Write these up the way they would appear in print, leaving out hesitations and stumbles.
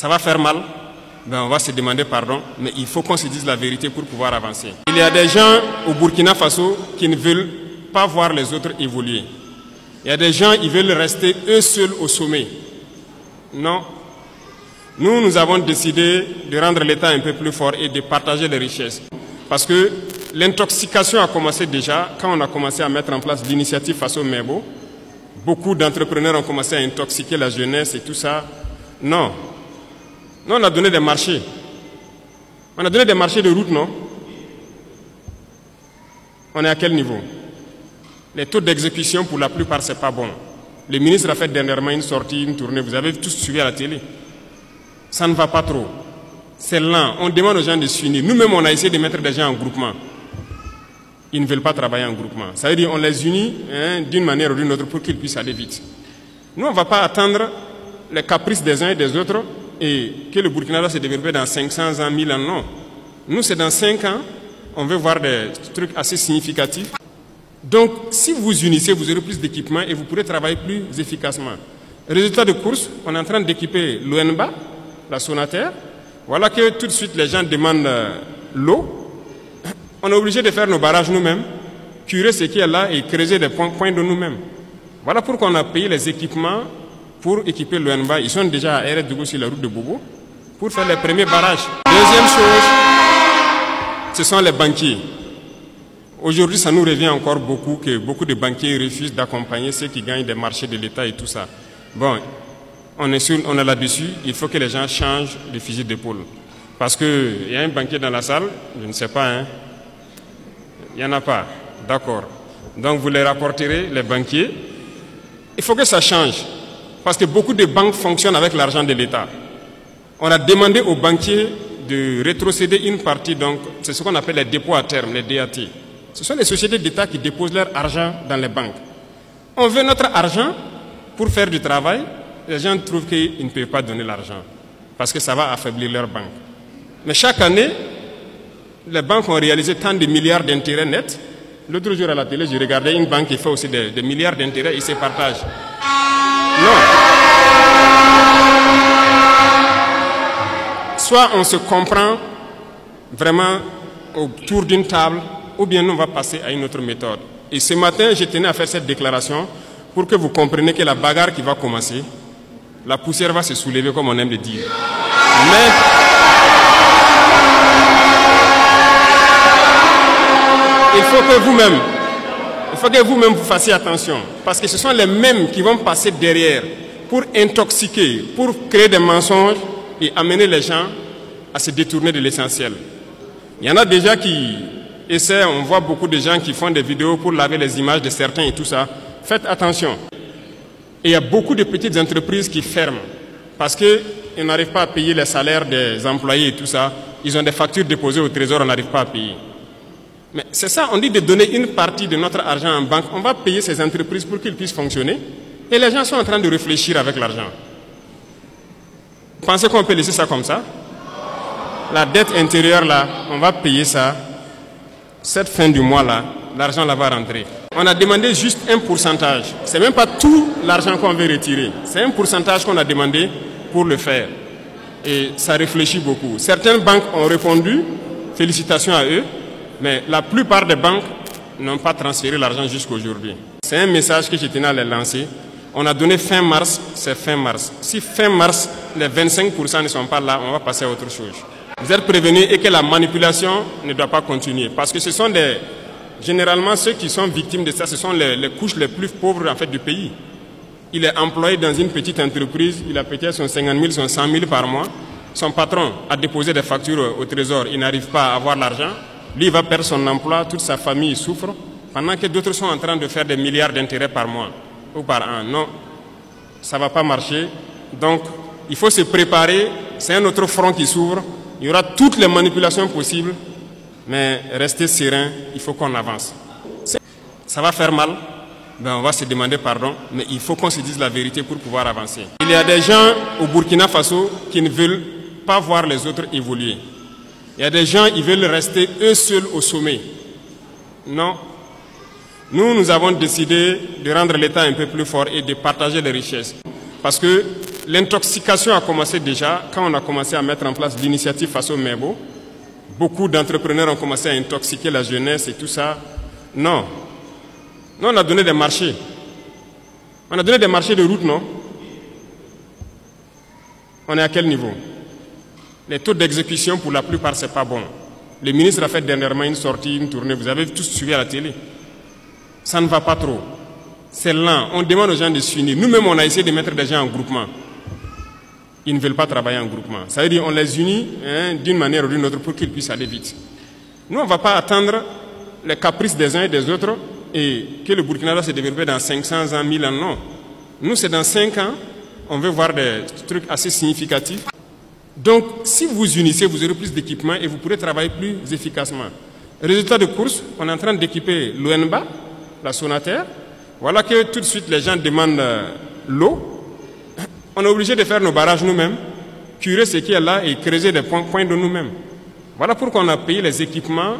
Ça va faire mal, ben on va se demander pardon, mais il faut qu'on se dise la vérité pour pouvoir avancer. Il y a des gens au Burkina Faso qui ne veulent pas voir les autres évoluer. Il y a des gens qui veulent rester eux seuls au sommet. Non. Nous avons décidé de rendre l'État un peu plus fort et de partager les richesses. Parce que l'intoxication a commencé déjà quand on a commencé à mettre en place l'initiative Faso Mebo. Beaucoup d'entrepreneurs ont commencé à intoxiquer la jeunesse et tout ça. Non. Nous, on a donné des marchés. On a donné des marchés de route, non? On est à quel niveau? Les taux d'exécution, pour la plupart, ce n'est pas bon. Le ministre a fait dernièrement une sortie, une tournée. Vous avez tous suivi à la télé. Ça ne va pas trop. C'est lent. On demande aux gens de s'unir. Nous-mêmes, on a essayé de mettre des gens en groupement. Ils ne veulent pas travailler en groupement. Ça veut dire qu'on les unit d'une manière ou d'une autre pour qu'ils puissent aller vite. Nous, on ne va pas attendre les caprices des uns et des autres et que le Burkina va se développer dans 500 ans, 1000 ans. Non. Nous, c'est dans 5 ans. On veut voir des trucs assez significatifs. Donc, si vous vous unissez, vous aurez plus d'équipements et vous pourrez travailler plus efficacement. Résultat de course, on est en train d'équiper l'ONBA, la Sonaterre. Voilà que tout de suite les gens demandent l'eau. On est obligé de faire nos barrages nous-mêmes, curer ce qui est là et creuser des points de nous-mêmes. Voilà pourquoi on a payé les équipements pour équiper l'ONBA. Ils sont déjà à RS sur la route de Bobo pour faire les premiers barrages. Deuxième chose, ce sont les banquiers. Aujourd'hui, ça nous revient encore beaucoup que beaucoup de banquiers refusent d'accompagner ceux qui gagnent des marchés de l'État et tout ça. Bon, on est là-dessus, il faut que les gens changent de fusil d'épaule. Parce qu'il y a un banquier dans la salle, je ne sais pas, hein. Il n'y en a pas, d'accord. Donc vous les rapporterez, les banquiers. Il faut que ça change. Parce que beaucoup de banques fonctionnent avec l'argent de l'État. On a demandé aux banquiers de rétrocéder une partie, donc c'est ce qu'on appelle les dépôts à terme, les DAT. Ce sont les sociétés d'État qui déposent leur argent dans les banques. On veut notre argent pour faire du travail. Les gens trouvent qu'ils ne peuvent pas donner l'argent parce que ça va affaiblir leur banque. Mais chaque année, les banques ont réalisé tant de milliards d'intérêts nets. L'autre jour à la télé, j'ai regardé une banque qui fait aussi des milliards d'intérêts et se partagent. Non. Soit on se comprend vraiment autour d'une table, ou bien nous on va passer à une autre méthode. Et ce matin, je tenais à faire cette déclaration pour que vous compreniez que la bagarre qui va commencer, la poussière va se soulever comme on aime le dire. Mais il faut que vous-même vous fassiez attention. Parce que ce sont les mêmes qui vont passer derrière pour intoxiquer, pour créer des mensonges et amener les gens à se détourner de l'essentiel. Il y en a déjà qui essaient, on voit beaucoup de gens qui font des vidéos pour laver les images de certains et tout ça. Faites attention. Et il y a beaucoup de petites entreprises qui ferment parce qu'ils n'arrivent pas à payer les salaires des employés et tout ça. Ils ont des factures déposées au trésor, on n'arrive pas à payer. Mais c'est ça, on dit de donner une partie de notre argent en banque. On va payer ces entreprises pour qu'ils puissent fonctionner. Et les gens sont en train de réfléchir avec l'argent. Vous pensez qu'on peut laisser ça comme ça? La dette intérieure là, on va payer ça. Cette fin du mois là, l'argent là va rentrer. On a demandé juste un pourcentage. Ce n'est même pas tout l'argent qu'on veut retirer. C'est un pourcentage qu'on a demandé pour le faire. Et ça réfléchit beaucoup. Certaines banques ont répondu, félicitations à eux, mais la plupart des banques n'ont pas transféré l'argent jusqu'à aujourd'hui. C'est un message que je tenais à les lancer. On a donné fin mars, c'est fin mars. Si fin mars, les 25% ne sont pas là, on va passer à autre chose. Vous êtes prévenus et que la manipulation ne doit pas continuer. Parce que ce sont généralement ceux qui sont victimes de ça, ce sont les couches les plus pauvres en fait, du pays. Il est employé dans une petite entreprise, il a peut-être son 50 000, son 100 000 par mois. Son patron a déposé des factures au trésor, il n'arrive pas à avoir l'argent. Lui, il va perdre son emploi, toute sa famille souffre, pendant que d'autres sont en train de faire des milliards d'intérêts par mois ou par an. Non, ça ne va pas marcher. Donc, il faut se préparer. C'est un autre front qui s'ouvre. Il y aura toutes les manipulations possibles, mais restez serein, il faut qu'on avance. Ça va faire mal, ben on va se demander pardon, mais il faut qu'on se dise la vérité pour pouvoir avancer. Il y a des gens au Burkina Faso qui ne veulent pas voir les autres évoluer. Il y a des gens qui veulent rester eux seuls au sommet. Non. Nous avons décidé de rendre l'État un peu plus fort et de partager les richesses. Parce que L'intoxication a commencé déjà quand on a commencé à mettre en place l'initiative Faso Mebo. Beaucoup d'entrepreneurs ont commencé à intoxiquer la jeunesse et tout ça. Non. Nous, on a donné des marchés. On a donné des marchés de route, non? On est à quel niveau? Les taux d'exécution, pour la plupart, ce n'est pas bon. Le ministre a fait dernièrement une sortie, une tournée. Vous avez tous suivi à la télé. Ça ne va pas trop. C'est lent. On demande aux gens de s'unir. Nous-mêmes, on a essayé de mettre des gens en groupement. Ils ne veulent pas travailler en groupement. Ça veut dire qu'on les unit d'une manière ou d'une autre pour qu'ils puissent aller vite. Nous, on ne va pas attendre les caprices des uns et des autres et que le Burkina va se développer dans 500 ans, 1000 ans. Non. Nous, c'est dans 5 ans. On veut voir des trucs assez significatifs. Donc, si vous vous unissez, vous aurez plus d'équipements et vous pourrez travailler plus efficacement. Résultat de course, on est en train d'équiper l'ONBA, la Sonater. Voilà que tout de suite, les gens demandent l'eau. On est obligé de faire nos barrages nous-mêmes, curer ce qui est là et creuser des points de nous-mêmes. Voilà pourquoi on a payé les équipements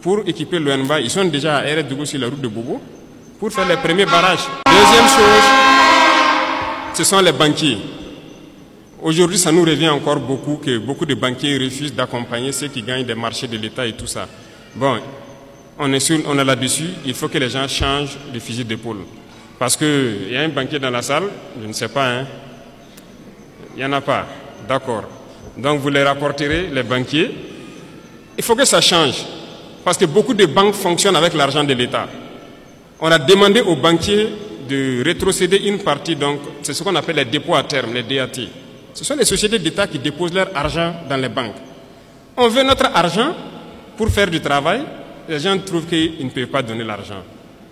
pour équiper l'ONBA. Ils sont déjà à RS sur la route de Bobo pour faire les premiers barrages. Deuxième chose, ce sont les banquiers. Aujourd'hui, ça nous revient encore beaucoup que beaucoup de banquiers refusent d'accompagner ceux qui gagnent des marchés de l'État et tout ça. Bon, on est là-dessus, il faut que les gens changent de fusil d'épaule. Parce qu'il y a un banquier dans la salle, je ne sais pas, hein. Il n'y en a pas. D'accord. Donc vous les rapporterez, les banquiers. Il faut que ça change. Parce que beaucoup de banques fonctionnent avec l'argent de l'État. On a demandé aux banquiers de rétrocéder une partie, donc c'est ce qu'on appelle les dépôts à terme, les DAT. Ce sont les sociétés d'État qui déposent leur argent dans les banques. On veut notre argent pour faire du travail. Les gens trouvent qu'ils ne peuvent pas donner l'argent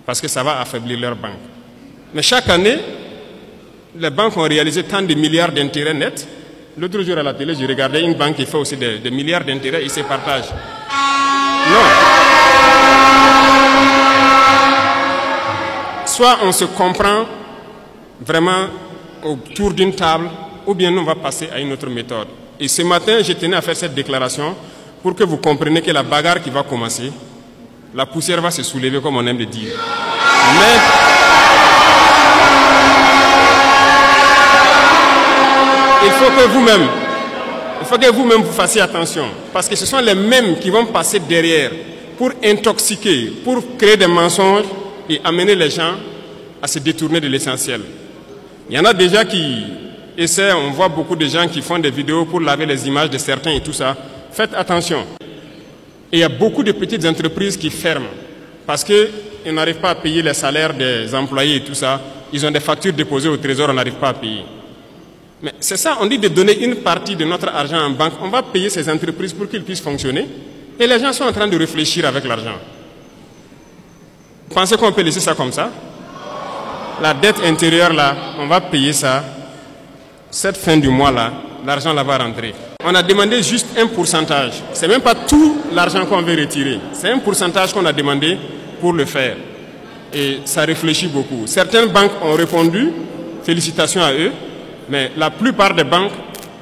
parce que ça va affaiblir leur banque. Mais chaque année, les banques ont réalisé tant de milliards d'intérêts nets. L'autre jour à la télé, j'ai regardé une banque qui fait aussi des milliards d'intérêts et se partage. Non. Soit on se comprend vraiment autour d'une table, ou bien nous on va passer à une autre méthode. Et ce matin, je tenais à faire cette déclaration pour que vous compreniez que la bagarre qui va commencer, la poussière va se soulever comme on aime le dire. Mais il faut que vous-même vous fassiez attention. Parce que ce sont les mêmes qui vont passer derrière pour intoxiquer, pour créer des mensonges et amener les gens à se détourner de l'essentiel. Il y en a déjà qui essaient, on voit beaucoup de gens qui font des vidéos pour laver les images de certains et tout ça. Faites attention. Et il y a beaucoup de petites entreprises qui ferment parce qu'ils n'arrivent pas à payer les salaires des employés et tout ça. Ils ont des factures déposées au trésor, on n'arrive pas à payer. Mais c'est ça, on dit de donner une partie de notre argent en banque. On va payer ces entreprises pour qu'ils puissent fonctionner. Et les gens sont en train de réfléchir avec l'argent. Vous pensez qu'on peut laisser ça comme ça? La dette intérieure là, on va payer ça. Cette fin du mois là, l'argent là va rentrer. On a demandé juste un pourcentage. Ce n'est même pas tout l'argent qu'on veut retirer. C'est un pourcentage qu'on a demandé pour le faire. Et ça réfléchit beaucoup. Certaines banques ont répondu, félicitations à eux. Mais la plupart des banques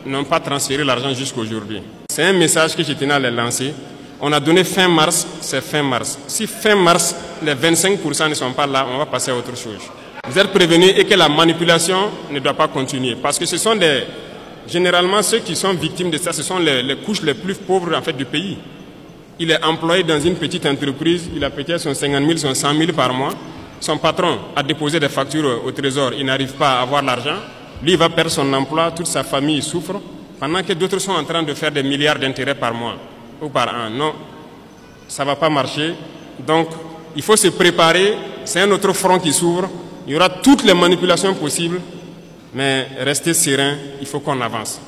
n'ont pas transféré l'argent jusqu'à aujourd'hui. C'est un message que je tenais à les lancer. On a donné fin mars, c'est fin mars. Si fin mars, les 25% ne sont pas là, on va passer à autre chose. Vous êtes prévenus et que la manipulation ne doit pas continuer. Parce que ce sont généralement ceux qui sont victimes de ça, ce sont les couches les plus pauvres en fait, du pays. Il est employé dans une petite entreprise, il a peut-être son 50 000, son 100 000 par mois. Son patron a déposé des factures au trésor, il n'arrive pas à avoir l'argent. Lui, il va perdre son emploi, toute sa famille souffre, pendant que d'autres sont en train de faire des milliards d'intérêts par mois ou par an. Non, ça ne va pas marcher. Donc, il faut se préparer. C'est un autre front qui s'ouvre. Il y aura toutes les manipulations possibles, mais restez serein, il faut qu'on avance.